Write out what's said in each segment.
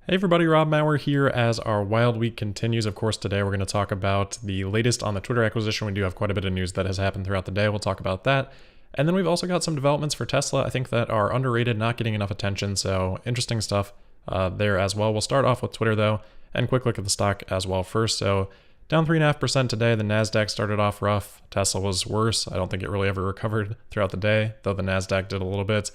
Hey everybody, Rob Maurer here as our Wild Week continues. Of course, today we're going to talk about the latest on the Twitter acquisition. We do have quite a bit of news that has happened throughout the day. We'll talk about that. And then we've also got some developments for Tesla, I think, that are underrated, not getting enough attention. So interesting stuff there as well. We'll start off with Twitter though, and quick look at the stock as well first. So down 3.5% today. The NASDAQ started off rough. Tesla was worse. I don't think it really ever recovered throughout the day, though the NASDAQ did a little bit.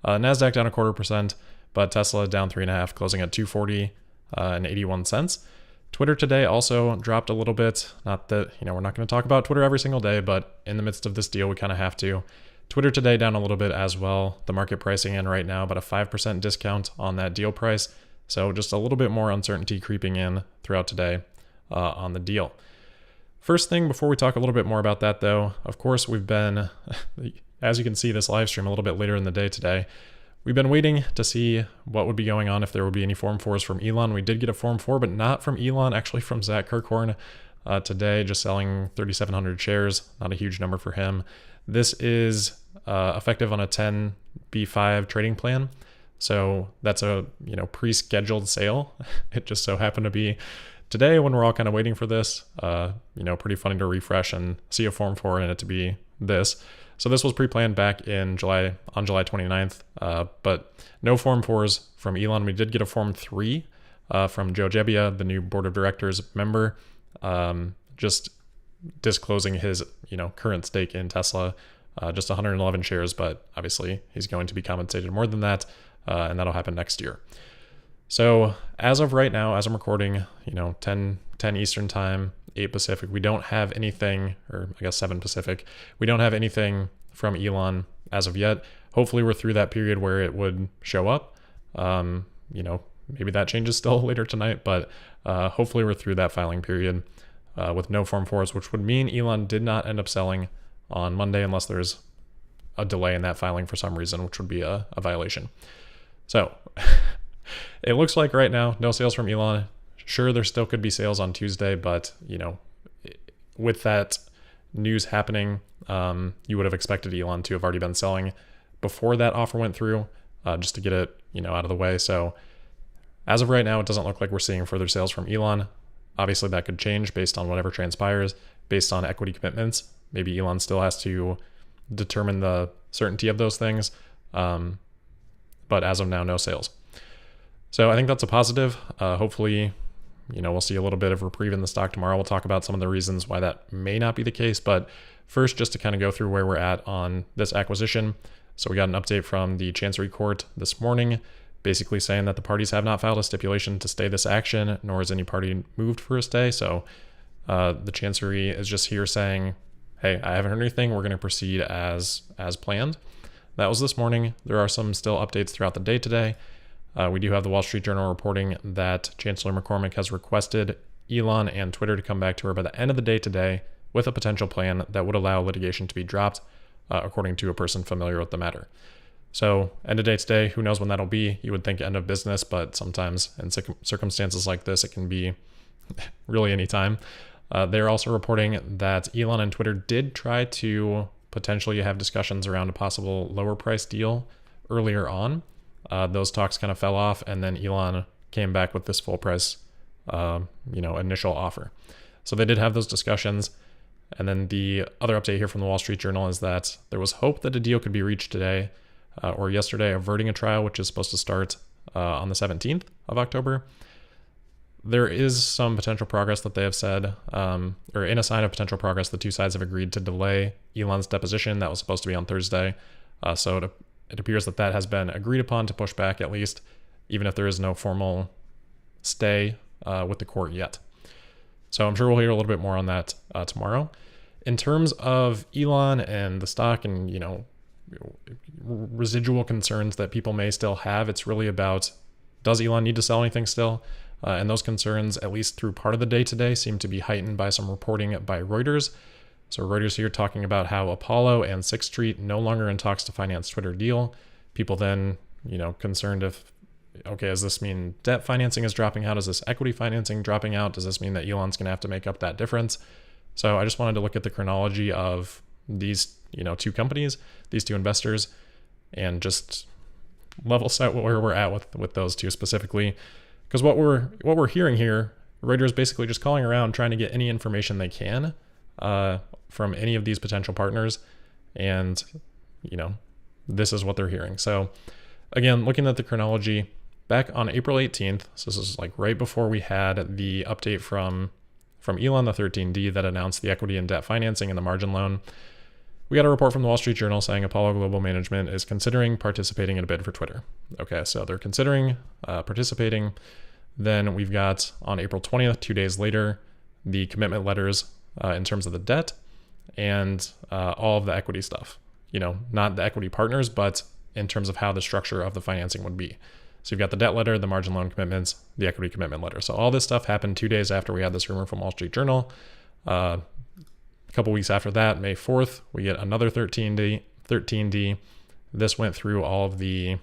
NASDAQ down 0.25%. But Tesla down 3.5%, closing at 240 and 81 cents. Twitter today also dropped a little bit. Not that, we're not going to talk about Twitter every single day, but in the midst of this deal, we kind of have to. Twitter today down a little bit as well. The market pricing in right now, about a 5% discount on that deal price. So just a little bit more uncertainty creeping in throughout today on the deal. First thing, before we talk a little bit more about that though, of course, we've been, as you can see this live stream a little bit later in the day today, we've been waiting to see what would be going on, if there would be any Form 4s from Elon. We did get a Form 4, but not from Elon, actually from Zach Kirkhorn today, just selling 3,700 shares. Not a huge number for him. This is effective on a 10b5 trading plan. So that's a pre-scheduled sale. It just so happened to be today when we're all kind of waiting for this. Pretty funny to refresh and see a Form 4 and it to be this. So this was pre-planned back in July, on July 29th, but no Form 4s from Elon. We did get a Form 3 from Joe Gebbia, the new board of directors member, just disclosing his current stake in Tesla, just 111 shares, but obviously he's going to be compensated more than that, and that'll happen next year. So as of right now, as I'm recording, 10 Eastern time, 8 Pacific, we don't have anything, or I guess 7 Pacific, we don't have anything from Elon as of yet. Hopefully we're through that period where it would show up. Maybe that changes still later tonight, but hopefully we're through that filing period with no Form 4s, which would mean Elon did not end up selling on Monday unless there's a delay in that filing for some reason, which would be a violation. So it looks like right now, no sales from Elon. Sure, there still could be sales on Tuesday, but with that news happening, you would have expected Elon to have already been selling before that offer went through, just to get it out of the way. So as of right now, it doesn't look like we're seeing further sales from Elon. Obviously, that could change based on whatever transpires, based on equity commitments. Maybe Elon still has to determine the certainty of those things, but as of now, no sales. So I think that's a positive. Hopefully, we'll see a little bit of reprieve in the stock tomorrow. We'll talk about some of the reasons why that may not be the case. But first, just to kind of go through where we're at on this acquisition. So we got an update from the Chancery Court this morning, basically saying that the parties have not filed a stipulation to stay this action, nor has any party moved for a stay. So the Chancery is just here saying, hey, I haven't heard anything. We're going to proceed as planned. That was this morning. There are some still updates throughout the day today. We do have the Wall Street Journal reporting that Chancellor McCormick has requested Elon and Twitter to come back to her by the end of the day today with a potential plan that would allow litigation to be dropped, according to a person familiar with the matter. So end of day today, who knows when that'll be? You would think end of business, but sometimes in circumstances like this, it can be really any time. They're also reporting that Elon and Twitter did try to potentially have discussions around a possible lower price deal earlier on. Those talks kind of fell off, and then Elon came back with this full price, initial offer. So they did have those discussions. And then the other update here from the Wall Street Journal is that there was hope that a deal could be reached today or yesterday, averting a trial, which is supposed to start on the 17th of October. There is some potential progress that they have said, or in a sign of potential progress, the two sides have agreed to delay Elon's deposition. That was supposed to be on Thursday. So it appears that has been agreed upon to push back, at least, even if there is no formal stay with the court yet. So I'm sure we'll hear a little bit more on that tomorrow. In terms of Elon and the stock and, residual concerns that people may still have, it's really about, does Elon need to sell anything still? And those concerns, at least through part of the day today, seem to be heightened by some reporting by Reuters. So Reuters here talking about how Apollo and Sixth Street no longer in talks to finance Twitter deal. People then, concerned if, okay, does this mean debt financing is dropping out? Is this equity financing dropping out? Does this mean that Elon's going to have to make up that difference? So I just wanted to look at the chronology of these, two companies, these two investors, and just level set where we're at with those two specifically. Because what we're hearing here, Reuters basically just calling around trying to get any information they can from any of these potential partners, and this is what they're hearing. So again, looking at the chronology, back on April 18th, so this is like right before we had the update from Elon, the 13D, that announced the equity and debt financing and the margin loan, we got a report from the Wall Street Journal saying Apollo Global Management is considering participating in a bid for Twitter. Okay, so they're considering participating. Then we've got on April 20th, 2 days later, the commitment letters in terms of the debt and all of the equity stuff. Not the equity partners, but in terms of how the structure of the financing would be. So you've got the debt letter, the margin loan commitments, the equity commitment letter. So all this stuff happened 2 days after we had this rumor from Wall Street Journal. A couple weeks after that, May 4th, we get another 13D. This went through all of the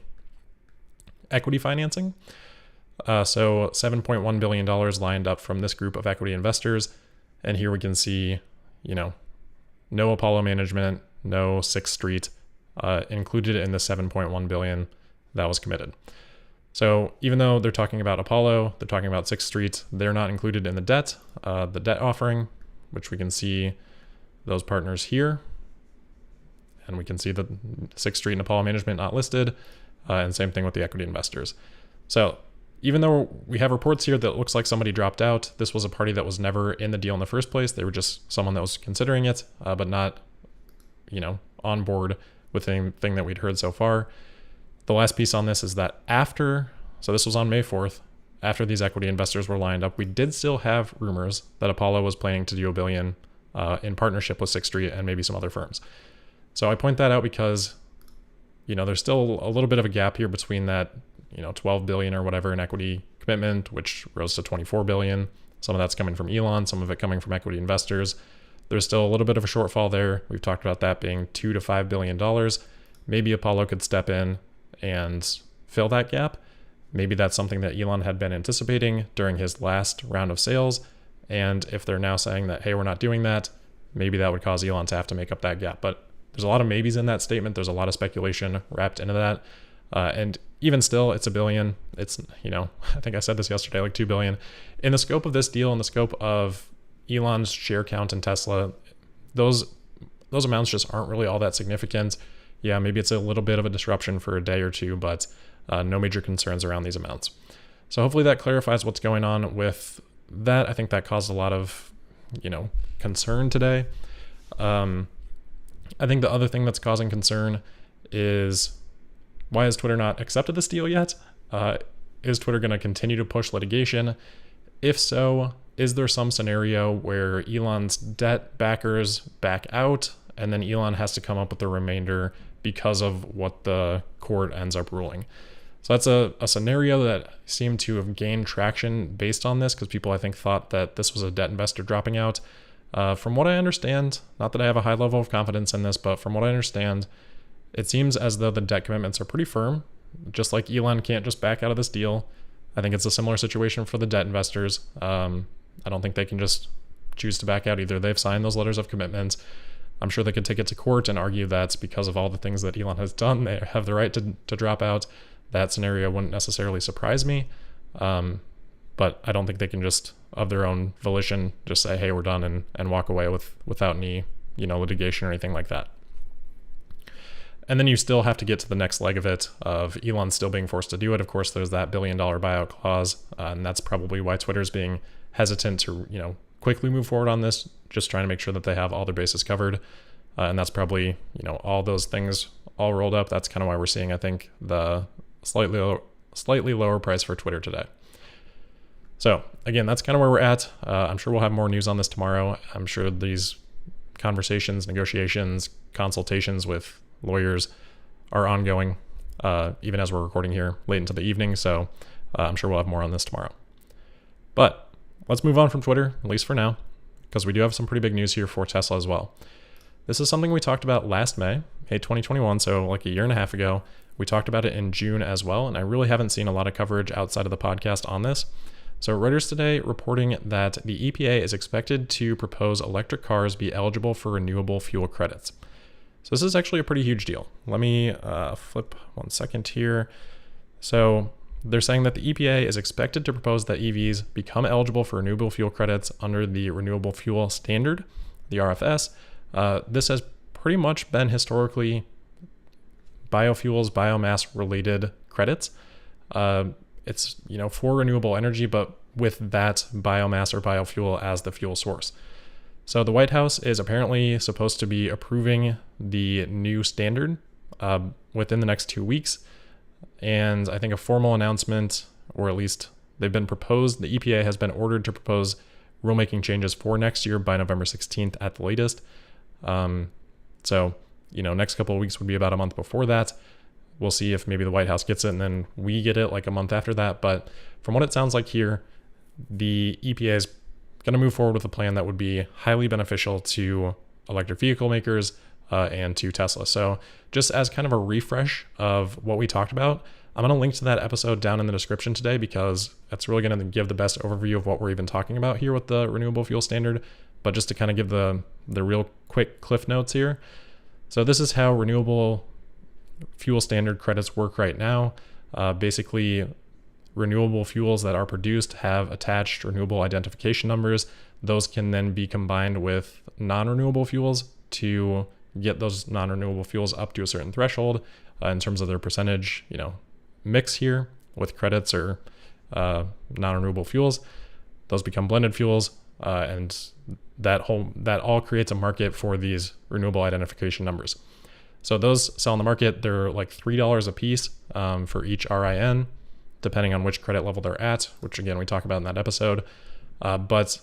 equity financing. So $7.1 billion lined up from this group of equity investors. And here we can see, no Apollo management, no 6th Street included in the $7.1 billion that was committed. So even though they're talking about Apollo, they're talking about 6th Street, they're not included in the debt offering, which we can see those partners here. And we can see the 6th Street and Apollo management not listed, and same thing with the equity investors. So even though we have reports here that looks like somebody dropped out, this was a party that was never in the deal in the first place. They were just someone that was considering it, but not, on board with anything that we'd heard so far. The last piece on this is that so this was on May 4th, after these equity investors were lined up, we did still have rumors that Apollo was planning to do $1 billion in partnership with 6th Street and maybe some other firms. So I point that out because, there's still a little bit of a gap here between that, $12 billion or whatever in equity commitment, which rose to $24 billion. Some of that's coming from Elon, some of it coming from equity investors. There's still a little bit of a shortfall there. We've talked about that being $2 to $5 billion. Maybe Apollo could step in and fill that gap. Maybe that's something that Elon had been anticipating during his last round of sales. And if they're now saying that, hey, we're not doing that, maybe that would cause Elon to have to make up that gap. But there's a lot of maybes in that statement. There's a lot of speculation wrapped into that. And even still, it's $1 billion. It's, I think I said this yesterday, like $2 billion. In the scope of this deal, in the scope of Elon's share count in Tesla, those amounts just aren't really all that significant. Yeah, maybe it's a little bit of a disruption for a day or two, but no major concerns around these amounts. So hopefully that clarifies what's going on with that. I think that caused a lot of, concern today. I think the other thing that's causing concern is, why has Twitter not accepted this deal yet? Is Twitter going to continue to push litigation? If so, is there some scenario where Elon's debt backers back out and then Elon has to come up with the remainder because of what the court ends up ruling? So that's a scenario that seemed to have gained traction based on this, because people, I think, thought that this was a debt investor dropping out. From what I understand, not that I have a high level of confidence in this, but from what I understand, it seems as though the debt commitments are pretty firm. Just like Elon can't just back out of this deal, I think it's a similar situation for the debt investors. I don't think they can just choose to back out either. They've signed those letters of commitment. I'm sure they could take it to court and argue that's because of all the things that Elon has done. They have the right to drop out. That scenario wouldn't necessarily surprise me. But I don't think they can just, of their own volition, just say, hey, we're done and walk away without any, litigation or anything like that. And then you still have to get to the next leg of it, of Elon still being forced to do it. Of course, there's that $1 billion buyout clause, and that's probably why Twitter's being hesitant to, quickly move forward on this, just trying to make sure that they have all their bases covered. And that's probably, all those things all rolled up. That's kind of why we're seeing, I think, the slightly lower price for Twitter today. So again, that's kind of where we're at. I'm sure we'll have more news on this tomorrow. I'm sure these conversations, negotiations, consultations with lawyers are ongoing, even as we're recording here late into the evening. So I'm sure we'll have more on this tomorrow. But let's move on from Twitter, at least for now, because we do have some pretty big news here for Tesla as well. This is something we talked about last May 2021, so like a year and a half ago. We talked about it in June as well, and I really haven't seen a lot of coverage outside of the podcast on this. So Reuters today reporting that the EPA is expected to propose electric cars be eligible for renewable fuel credits. So this is actually a pretty huge deal. Let me flip 1 second here. So they're saying that the EPA is expected to propose that EVs become eligible for renewable fuel credits under the Renewable Fuel Standard, the RFS. This has pretty much been historically biofuels, biomass related credits. It's, for renewable energy, but with that biomass or biofuel as the fuel source. So the White House is apparently supposed to be approving the new standard within the next 2 weeks. And I think a formal announcement, or at least they've been proposed, the EPA has been ordered to propose rulemaking changes for next year by November 16th at the latest. So, next couple of weeks would be about a month before that. We'll see if maybe the White House gets it and then we get it like a month after that. But from what it sounds like here, the EPA is going to move forward with a plan that would be highly beneficial to electric vehicle makers and to Tesla. So just as kind of a refresh of what we talked about, I'm going to link to that episode down in the description today because that's really going to give the best overview of what we're even talking about here with the renewable fuel standard. But just to kind of give the real quick cliff notes here. So this is how renewable fuel standard credits work right now. Basically, renewable fuels that are produced have attached renewable identification numbers. Those can then be combined with non-renewable fuels to get those non-renewable fuels up to a certain threshold in terms of their percentage, mix here with credits or non-renewable fuels. Those become blended fuels, and that all creates a market for these renewable identification numbers. So those sell on the market. They're like $3 a piece for each RIN, depending on which credit level they're at, which again, we talk about in that episode. But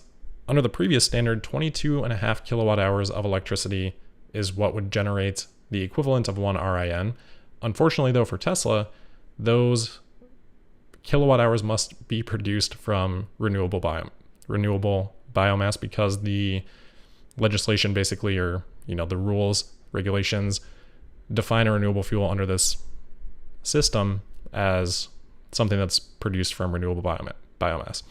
under the previous standard, 22.5 kilowatt hours of electricity is what would generate the equivalent of one RIN. Unfortunately, though, for Tesla, those kilowatt hours must be produced from renewable biomass because the legislation basically, or the rules, regulations, define a renewable fuel under this system as something that's produced from renewable biomass.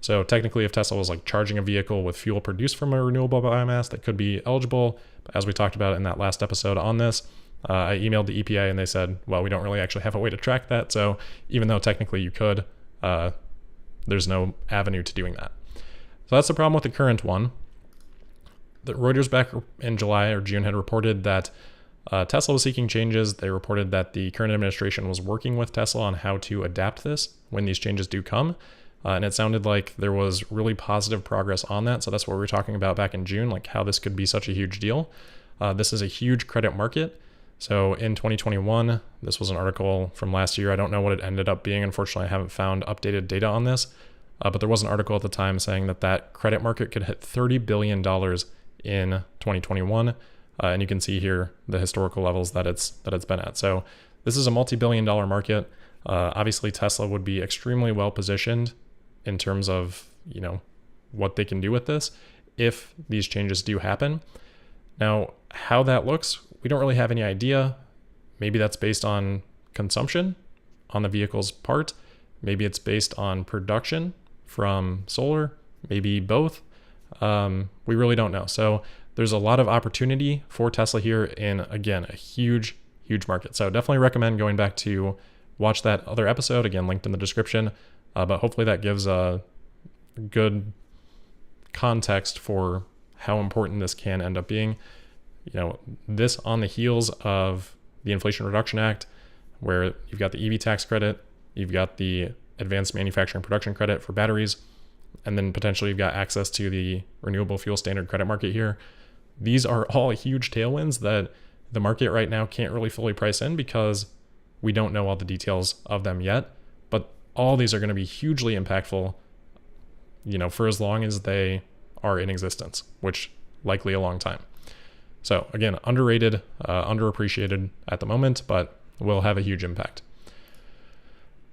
So technically, if Tesla was like charging a vehicle with fuel produced from a renewable biomass, that could be eligible. But as we talked about in that last episode on this, I emailed the EPA and they said, well, we don't really actually have a way to track that. So even though technically you could, there's no avenue to doing that. So that's the problem with the current one. The Reuters back in July or June had reported that Tesla was seeking changes. They reported that the current administration was working with Tesla on how to adapt this when these changes do come. And it sounded like there was really positive progress on that. So that's what we were talking about back in June, like how this could be such a huge deal. This is a huge credit market. So in 2021, this was an article from last year. I don't know what it ended up being. Unfortunately, I haven't found updated data on this. But there was an article at the time saying that credit market could hit $30 billion in 2021. And you can see here the historical levels that it's been at. So this is a multi-billion-dollar market. Obviously, Tesla would be extremely well positioned in terms of what they can do with this if these changes do happen. Now, how that looks, we don't really have any idea. Maybe that's based on consumption on the vehicle's part. Maybe it's based on production from solar. Maybe both. We really don't know. So there's a lot of opportunity for Tesla here in, again, a huge market. So definitely recommend going back to watch that other episode, again, linked in the description. But hopefully that gives a good context for how important this can end up being. This on the heels of the Inflation Reduction Act, where you've got the EV tax credit, you've got the advanced manufacturing production credit for batteries, and then potentially you've got access to the renewable fuel standard credit market here. These are all huge tailwinds that the market right now can't really fully price in because we don't know all the details of them yet. But all these are going to be hugely impactful, for as long as they are in existence, which likely a long time. So again, underrated, underappreciated at the moment, but will have a huge impact.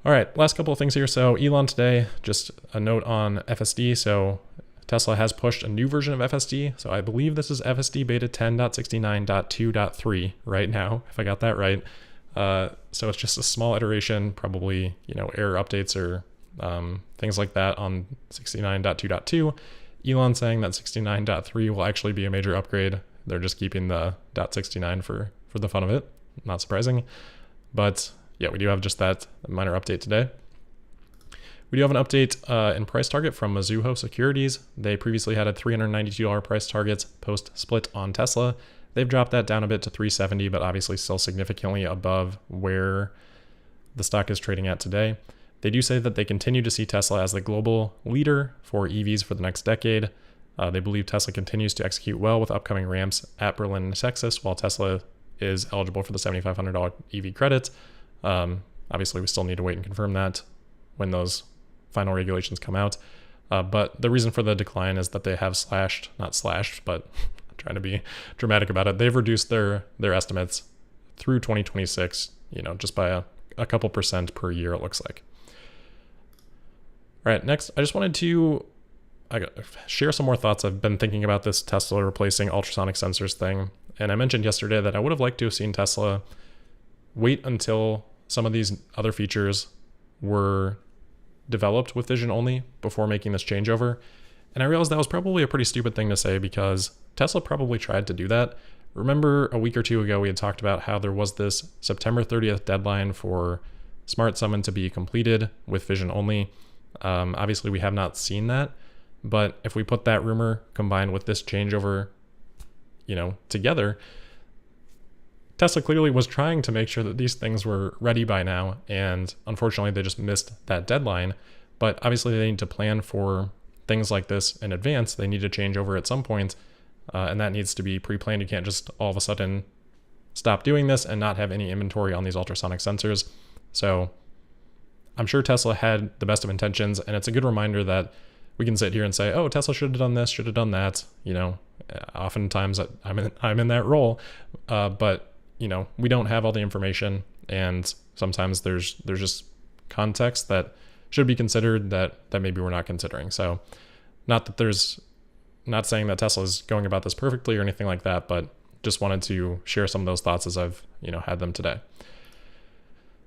All right, last couple of things here. So Elon today, just a note on FSD. So Tesla has pushed a new version of FSD. So I believe this is FSD Beta 10.69.2.3 right now, if I got that right. So it's just a small iteration, probably, error updates or things like that on 69.2.2. Elon saying that 69.3 will actually be a major upgrade. They're just keeping the .69 for the fun of it. Not surprising. But yeah, we do have just that minor update today. We do have an update in price target from Mizuho Securities. They previously had a $392 price target post-split on Tesla. They've dropped that down a bit to $370, but obviously still significantly above where the stock is trading at today. They do say that they continue to see Tesla as the global leader for EVs for the next decade. They believe Tesla continues to execute well with upcoming ramps at Berlin and Texas, while Tesla is eligible for the $7,500 EV credit. Obviously, we still need to wait and confirm that when those final regulations come out. But the reason for the decline is that they have not slashed, but I'm trying to be dramatic about it. They've reduced their estimates through 2026, just by a couple percent per year, it looks like. All right, next, I just wanted to share some more thoughts. I've been thinking about this Tesla replacing ultrasonic sensors thing. And I mentioned yesterday that I would have liked to have seen Tesla wait until some of these other features were developed with vision only before making this changeover. And I realized that was probably a pretty stupid thing to say because Tesla probably tried to do that. Remember a week or two ago, we had talked about how there was this September 30th deadline for Smart Summon to be completed with vision only. Obviously, we have not seen that. But if we put that rumor combined with this changeover, together, Tesla clearly was trying to make sure that these things were ready by now. And unfortunately, they just missed that deadline. But obviously, they need to plan for things like this in advance. They need to change over at some point. And that needs to be pre-planned. You can't just all of a sudden stop doing this and not have any inventory on these ultrasonic sensors. So I'm sure Tesla had the best of intentions. And it's a good reminder that we can sit here and say, oh, Tesla should have done this, should have done that. Oftentimes I'm in that role. But we don't have all the information. And sometimes there's just context that should be considered that maybe we're not considering. So not saying that Tesla is going about this perfectly or anything like that, but just wanted to share some of those thoughts as I've, had them today.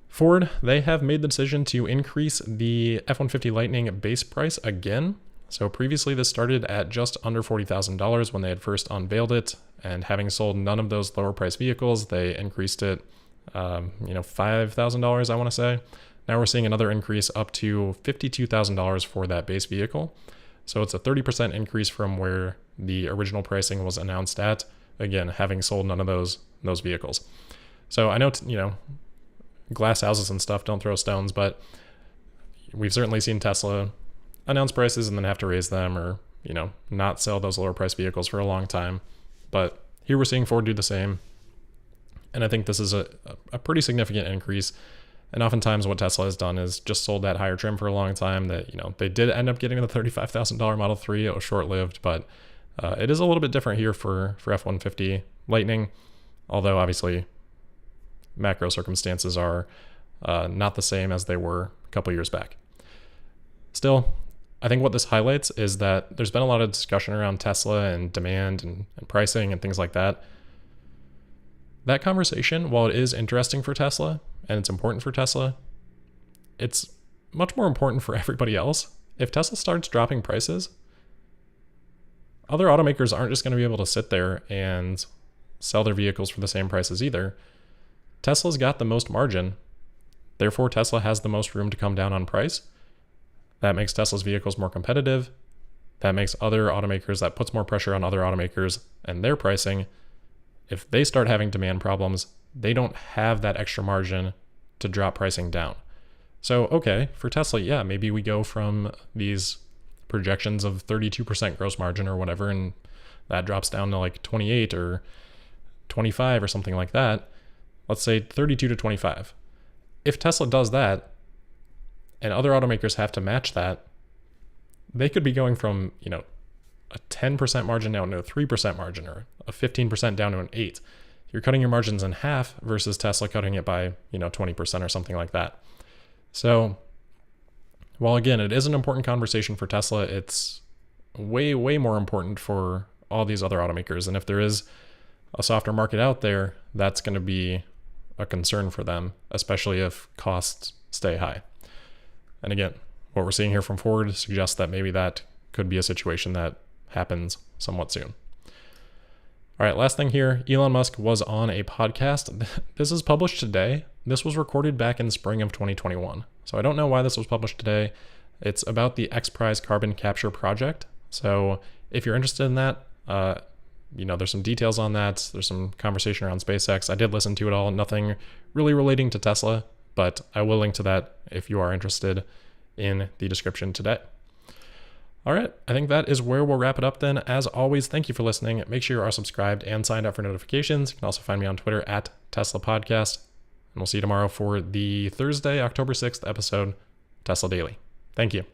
Ford, they have made the decision to increase the F-150 Lightning base price again. So previously this started at just under $40,000 when they had first unveiled it, and having sold none of those lower price vehicles, they increased it, $5,000, I want to say. Now we're seeing another increase up to $52,000 for that base vehicle. So it's a 30% increase from where the original pricing was announced at, again, having sold none of those vehicles. So I know, glass houses and stuff don't throw stones, but we've certainly seen Tesla announce prices and then have to raise them or, not sell those lower price vehicles for a long time. But here we're seeing Ford do the same. And I think this is a pretty significant increase. And oftentimes what Tesla has done is just sold that higher trim for a long time that, they did end up getting the $35,000 Model 3. It was short-lived, but it is a little bit different here for F-150 Lightning, although obviously macro circumstances are not the same as they were a couple years back. Still, I think what this highlights is that there's been a lot of discussion around Tesla and demand and pricing and things like that. That conversation, while it is interesting for Tesla and it's important for Tesla, it's much more important for everybody else. If Tesla starts dropping prices, other automakers aren't just going to be able to sit there and sell their vehicles for the same prices either. Tesla's got the most margin. Therefore, Tesla has the most room to come down on price. That makes Tesla's vehicles more competitive. That makes other automakers, that puts more pressure on other automakers and their pricing. If they start having demand problems, they don't have that extra margin to drop pricing down. So, okay, for Tesla, yeah, maybe we go from these projections of 32% gross margin or whatever, and that drops down to like 28 or 25 or something like that. Let's say 32 to 25. If Tesla does that, and other automakers have to match that, they could be going from, a 10% margin down to a 3% margin or a 15% down to an 8. You're cutting your margins in half versus Tesla cutting it by, 20% or something like that. So while again, it is an important conversation for Tesla, it's way, way more important for all these other automakers. And if there is a softer market out there, that's going to be a concern for them, especially if costs stay high. And again, what we're seeing here from Ford suggests that maybe that could be a situation that happens somewhat soon. All right, last thing here, Elon Musk was on a podcast. This is published today. This was recorded back in spring of 2021. So I don't know why this was published today. It's about the X Prize carbon capture project. So if you're interested in that, there's some details on that. There's some conversation around SpaceX. I did listen to it all. Nothing really relating to Tesla, but I will link to that if you are interested in the description today. All right, I think that is where we'll wrap it up then. As always, thank you for listening. Make sure you are subscribed and signed up for notifications. You can also find me on Twitter at Tesla Podcast. And we'll see you tomorrow for the Thursday, October 6th episode, Tesla Daily. Thank you.